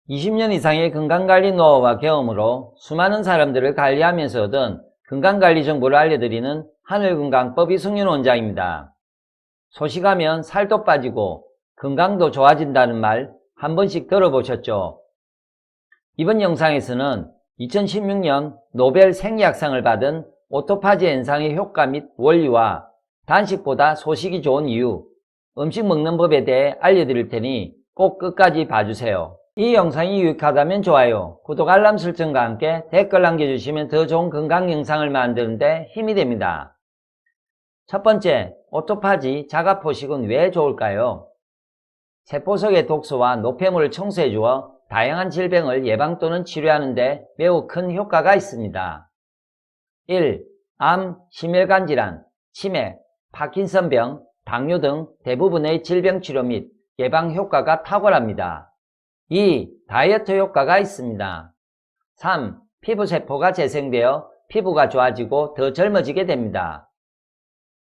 20년 이상의 건강관리 노하우와 경험으로 수많은 사람들을 관리하면서 얻은 건강관리 정보를 알려드리는 하늘건강법 이승윤 원장입니다. 소식하면 살도 빠지고 건강도 좋아진다는 말 한 번씩 들어보셨죠? 이번 영상에서는 2016년 노벨 생리학상을 받은 오토파지 현상의 효과 및 원리와 단식보다 소식이 좋은 이유, 음식 먹는 법에 대해 알려드릴 테니 꼭 끝까지 봐주세요. 이 영상이 유익하다면 좋아요, 구독, 알람 설정과 함께 댓글 남겨주시면 더 좋은 건강 영상을 만드는데 힘이 됩니다. 첫 번째, 오토파지 자가포식은 왜 좋을까요? 세포 속의 독소와 노폐물을 청소해 주어 다양한 질병을 예방 또는 치료하는 데 매우 큰 효과가 있습니다. 1. 암, 심혈관 질환, 치매, 파킨슨병, 당뇨 등 대부분의 질병 치료 및 예방 효과가 탁월합니다. 2. 다이어트 효과가 있습니다. 3. 피부세포가 재생되어 피부가 좋아지고 더 젊어지게 됩니다.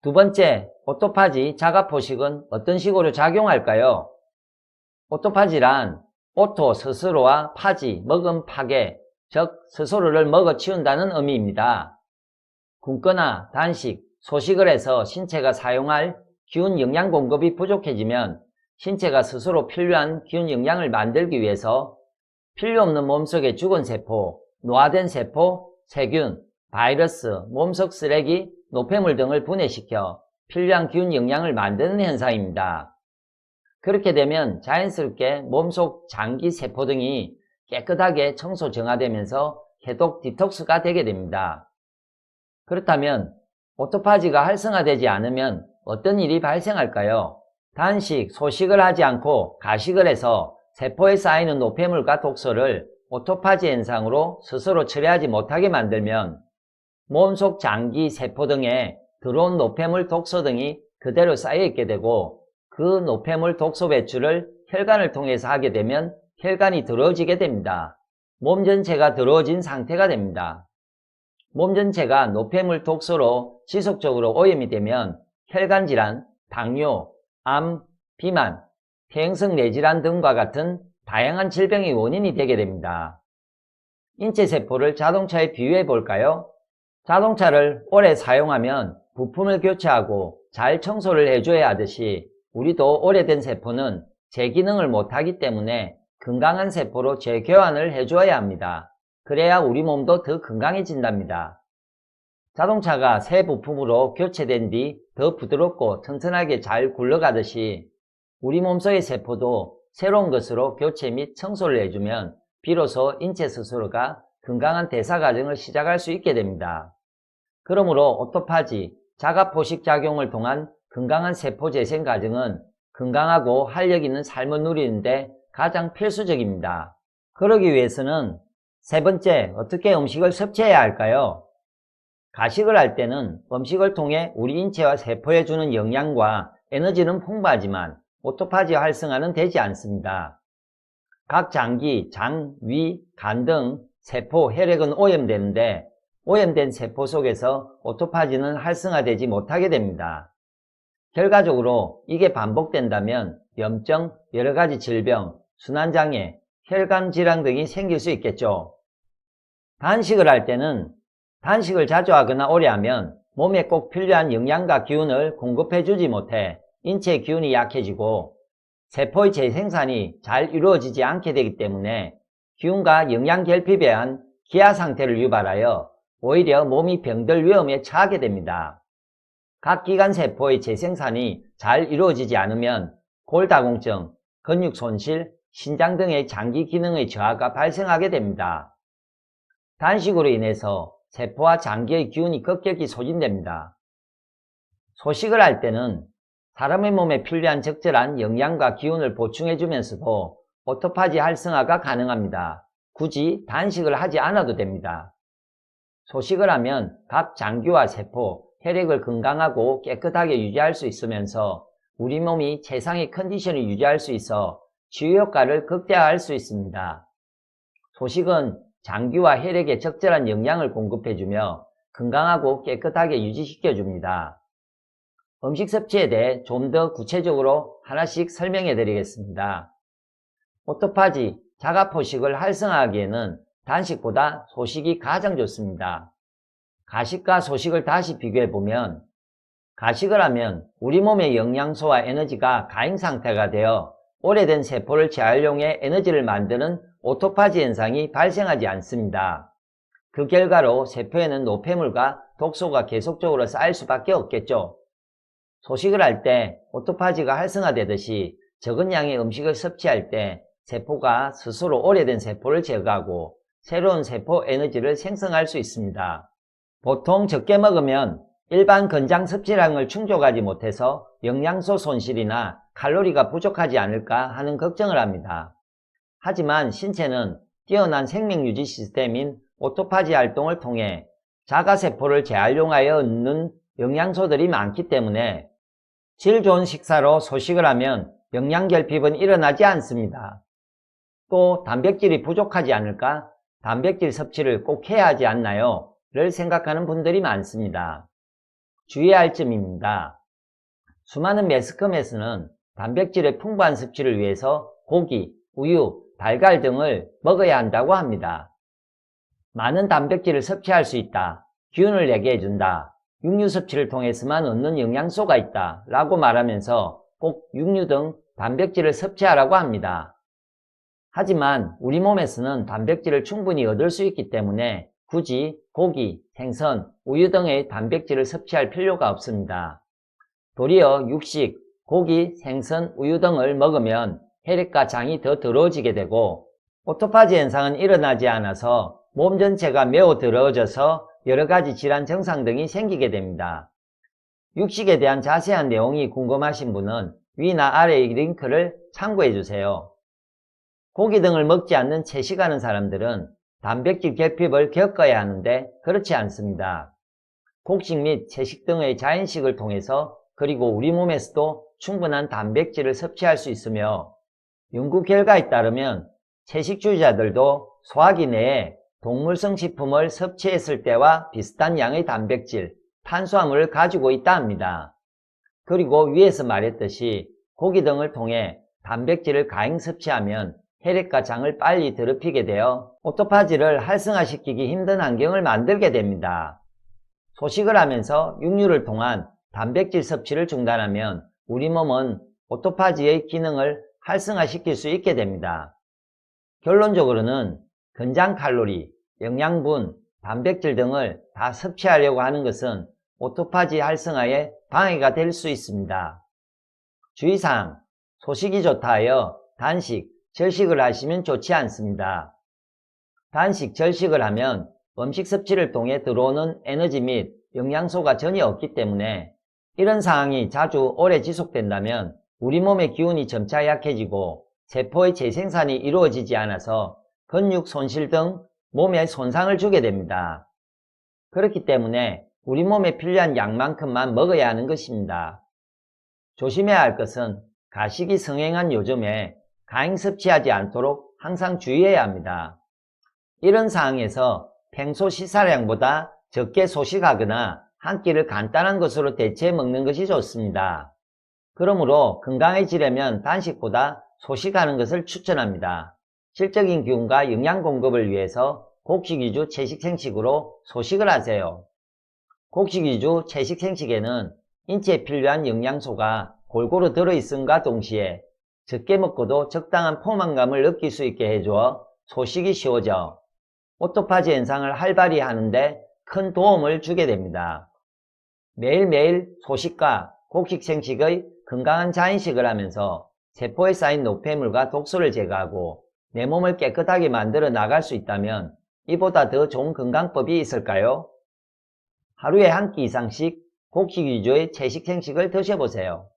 두 번째, 오토파지 자가포식은 어떤 식으로 작용할까요? 오토파지란 오토 스스로와 파지, 먹음 파괴, 즉 스스로를 먹어 치운다는 의미입니다. 굶거나 단식, 소식을 해서 신체가 사용할 기운 영양 공급이 부족해지면 신체가 스스로 필요한 기운 영양을 만들기 위해서 필요 없는 몸속의 죽은 세포, 노화된 세포, 세균, 바이러스, 몸속 쓰레기, 노폐물 등을 분해시켜 필요한 기운 영양을 만드는 현상입니다. 그렇게 되면 자연스럽게 몸속 장기 세포 등이 깨끗하게 청소 정화되면서 해독 디톡스가 되게 됩니다. 그렇다면 오토파지가 활성화되지 않으면 어떤 일이 발생할까요? 단식, 소식을 하지 않고 가식을 해서 세포에 쌓이는 노폐물과 독소를 오토파지 현상으로 스스로 처리하지 못하게 만들면 몸속 장기 세포 등에 들어온 노폐물 독소 등이 그대로 쌓여있게 되고 그 노폐물 독소 배출을 혈관을 통해서 하게 되면 혈관이 더러워지게 됩니다. 몸 전체가 더러워진 상태가 됩니다. 몸 전체가 노폐물 독소로 지속적으로 오염이 되면 혈관질환, 당뇨, 암, 비만, 퇴행성 뇌질환 등과 같은 다양한 질병의 원인이 되게 됩니다. 인체세포를 자동차에 비유해 볼까요? 자동차를 오래 사용하면 부품을 교체하고 잘 청소를 해줘야 하듯이 우리도 오래된 세포는 재기능을 못하기 때문에 건강한 세포로 재교환을 해줘야 합니다. 그래야 우리 몸도 더 건강해진답니다. 자동차가 새 부품으로 교체된 뒤 더 부드럽고 튼튼하게 잘 굴러가듯이 우리 몸속의 세포도 새로운 것으로 교체 및 청소를 해주면 비로소 인체 스스로가 건강한 대사 과정을 시작할 수 있게 됩니다. 그러므로 오토파지, 자가포식 작용을 통한 건강한 세포 재생 과정은 건강하고 활력 있는 삶을 누리는데 가장 필수적입니다. 그러기 위해서는 세 번째, 어떻게 음식을 섭취해야 할까요? 가식을 할 때는 음식을 통해 우리 인체와 세포에 주는 영양과 에너지는 풍부하지만 오토파지 활성화는 되지 않습니다. 각 장기, 장, 위, 간 등 세포, 혈액은 오염되는데 오염된 세포 속에서 오토파지는 활성화되지 못하게 됩니다. 결과적으로 이게 반복된다면 염증, 여러가지 질병, 순환장애, 혈관질환 등이 생길 수 있겠죠. 단식을 할 때는 단식을 자주 하거나 오래 하면 몸에 꼭 필요한 영양과 기운을 공급해주지 못해 인체의 기운이 약해지고 세포의 재생산이 잘 이루어지지 않게 되기 때문에 기운과 영양 결핍에 의한 기아 상태를 유발하여 오히려 몸이 병들 위험에 처하게 됩니다. 각 기관 세포의 재생산이 잘 이루어지지 않으면 골다공증, 근육 손실, 신장 등의 장기 기능의 저하가 발생하게 됩니다. 단식으로 인해서 세포와 장기의 기운이 급격히 소진됩니다. 소식을 할 때는 사람의 몸에 필요한 적절한 영양과 기운을 보충해주면서도 오토파지 활성화가 가능합니다. 굳이 단식을 하지 않아도 됩니다. 소식을 하면 각 장기와 세포, 혈액을 건강하고 깨끗하게 유지할 수 있으면서 우리 몸이 최상의 컨디션을 유지할 수 있어 치유 효과를 극대화할 수 있습니다. 소식은 장기와 혈액에 적절한 영양을 공급해주며 건강하고 깨끗하게 유지시켜줍니다. 음식 섭취에 대해 좀 더 구체적으로 하나씩 설명해 드리겠습니다. 오토파지, 자가포식을 활성화하기에는 단식보다 소식이 가장 좋습니다. 가식과 소식을 다시 비교해보면 가식을 하면 우리 몸의 영양소와 에너지가 가행 상태가 되어 오래된 세포를 재활용해 에너지를 만드는 오토파지 현상이 발생하지 않습니다. 그 결과로 세포에는 노폐물과 독소가 계속적으로 쌓일 수밖에 없겠죠. 소식을 할 때 오토파지가 활성화되듯이 적은 양의 음식을 섭취할 때 세포가 스스로 오래된 세포를 제거하고 새로운 세포 에너지를 생성할 수 있습니다. 보통 적게 먹으면 일반 건장 섭취량을 충족하지 못해서 영양소 손실이나 칼로리가 부족하지 않을까 하는 걱정을 합니다. 하지만 신체는 뛰어난 생명유지 시스템인 오토파지 활동을 통해 자가세포를 재활용하여 얻는 영양소들이 많기 때문에 질 좋은 식사로 소식을 하면 영양결핍은 일어나지 않습니다. 또 단백질이 부족하지 않을까? 단백질 섭취를 꼭 해야 하지 않나요? 를 생각하는 분들이 많습니다. 주의해야 할 점입니다. 수많은 매스컴에서는 단백질의 풍부한 섭취를 위해서 고기, 우유, 달걀 등을 먹어야 한다고 합니다. 많은 단백질을 섭취할 수 있다, 기운을 내게 해준다, 육류 섭취를 통해서만 얻는 영양소가 있다 라고 말하면서 꼭 육류 등 단백질을 섭취하라고 합니다. 하지만 우리 몸에서는 단백질을 충분히 얻을 수 있기 때문에 굳이 고기, 생선, 우유 등의 단백질을 섭취할 필요가 없습니다. 도리어 육식, 고기, 생선, 우유 등을 먹으면 혈액과 장이 더 더러워지게 되고 오토파지 현상은 일어나지 않아서 몸 전체가 매우 더러워져서 여러가지 질환 증상 등이 생기게 됩니다. 육식에 대한 자세한 내용이 궁금하신 분은 위나 아래의 링크를 참고해주세요. 고기 등을 먹지 않는 채식하는 사람들은 단백질 결핍을 겪어야 하는데 그렇지 않습니다. 곡식 및 채식 등의 자연식을 통해서 그리고 우리 몸에서도 충분한 단백질을 섭취할 수 있으며 연구 결과에 따르면 채식주의자들도 소화기 내에 동물성 식품을 섭취했을 때와 비슷한 양의 단백질, 탄수화물을 가지고 있다 합니다. 그리고 위에서 말했듯이 고기 등을 통해 단백질을 가행 섭취하면 혈액과 장을 빨리 더럽히게 되어 오토파지를 활성화시키기 힘든 환경을 만들게 됩니다. 소식을 하면서 육류를 통한 단백질 섭취를 중단하면 우리 몸은 오토파지의 기능을 활성화시킬 수 있게 됩니다. 결론적으로는 건장 칼로리, 영양분, 단백질 등을 다 섭취하려고 하는 것은 오토파지 활성화에 방해가 될 수 있습니다. 주의사항, 소식이 좋다 하여 단식, 절식을 하시면 좋지 않습니다. 단식, 절식을 하면 음식 섭취를 통해 들어오는 에너지 및 영양소가 전혀 없기 때문에 이런 상황이 자주 오래 지속된다면 우리 몸의 기운이 점차 약해지고 세포의 재생산이 이루어지지 않아서 근육 손실 등 몸에 손상을 주게 됩니다. 그렇기 때문에 우리 몸에 필요한 양만큼만 먹어야 하는 것입니다. 조심해야 할 것은 가식이 성행한 요즘에 가행 섭취하지 않도록 항상 주의해야 합니다. 이런 상황에서 평소 식사량보다 적게 소식하거나 한 끼를 간단한 것으로 대체해 먹는 것이 좋습니다. 그러므로 건강해지려면 단식보다 소식하는 것을 추천합니다. 질적인 기운과 영양 공급을 위해서 곡식 위주 채식 생식으로 소식을 하세요. 곡식 위주 채식 생식에는 인체에 필요한 영양소가 골고루 들어있음과 동시에 적게 먹고도 적당한 포만감을 느낄 수 있게 해주어 소식이 쉬워져 오토파지 현상을 활발히 하는데 큰 도움을 주게 됩니다. 매일매일 소식과 곡식 생식의 건강한 자인식을 하면서 세포에 쌓인 노폐물과 독소를 제거하고 내 몸을 깨끗하게 만들어 나갈 수 있다면 이보다 더 좋은 건강법이 있을까요? 하루에 한 끼 이상씩 곡식 위주의 채식 생식을 드셔보세요.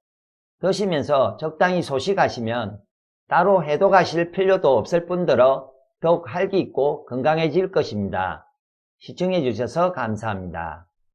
드시면서 적당히 소식하시면 따로 해독하실 필요도 없을 뿐더러 더욱 활기 있고 건강해질 것입니다. 시청해 주셔서 감사합니다.